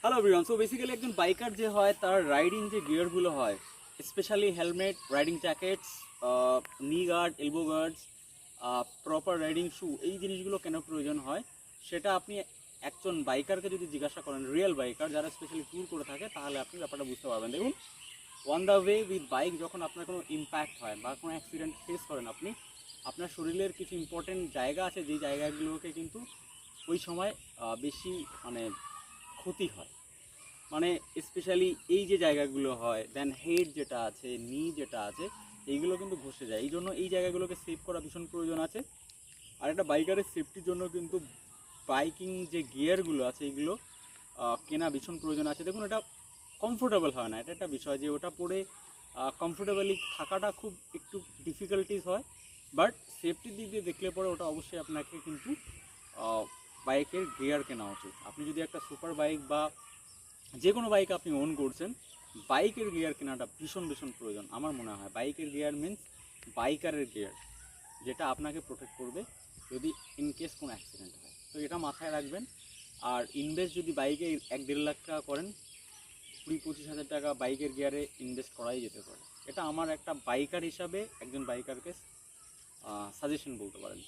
Hello everyone, so basically একজন biker যে হয় তার রাইডিং যে গিয়ারগুলো হয়, specially helmet, riding jackets, knee guard, elbow guards, proper riding shoe, এই জিনিসগুলো কেন প্রয়োজন হয় সেটা আপনি একজন বাইকারকে যদি জিজ্ঞাসা করেন, রিয়েল বাইকার যারা স্পেশালি ট্যুর করে থাকে, তাহলে আপনি ব্যাপারটা বুঝতে পারবেন। দেখুন, on the way with bike যখন আপনার কোনো ইম্প্যাক্ট হয় বা কোনো অ্যাক্সিডেন্ট ফেস করেন আপনি, আপনার শরীরের কিছু ইম্পর্টেন্ট জায়গা আছে যেই জায়গাগুলোকে কিন্তু ওই সময় বেশি মানে ক্ষতি হয়। মানে স্পেশালি এই যে জায়গাগুলো হয়, দেন হেড যেটা আছে, নি যেটা আছে, এইগুলো কিন্তু ঘষে যায়। এই জন্য এই জায়গাগুলোকে সেভ করা ভীষণ প্রয়োজন আছে। আর একটা বাইকারের সেফটির জন্য কিন্তু বাইকিং যে গিয়ারগুলো আছে এইগুলো কেনা ভীষণ প্রয়োজন আছে। দেখুন, এটা কমফোর্টেবল হয় না, এটা একটা বিষয় যে ওটা পরে কমফোর্টেবলি থাকাটা খুব একটু ডিফিকাল্টিস হয়। বাট সেফটির দিক দিয়ে দেখলে পরে ওটা অবশ্যই আপনাকে কিন্তু বাইকের গিয়ার কেনা উচিত। আপনি যদি একটা সুপার বাইক বা যে কোনো বাইক আপনি ওন করছেন, বাইকের গিয়ার কেনাটা ভীষণ ভীষণ প্রয়োজন আমার মনে হয়। বাইকের গিয়ার মিন্স বাইকারের গিয়ার, যেটা আপনাকে প্রোটেক্ট করবে যদি ইন কেস কোনো অ্যাক্সিডেন্ট হয়। তো এটা মাথায় রাখবেন। আর ইনভেস্ট যদি বাইকে 1-1.5 লাখ টাকা করেন, 20-25 হাজার টাকা বাইকের গিয়ারে ইনভেস্ট করাই যেতে পারে। এটা আমার একটা বাইকার হিসাবে একজন বাইকারকে সাজেশন বলতে পারেন।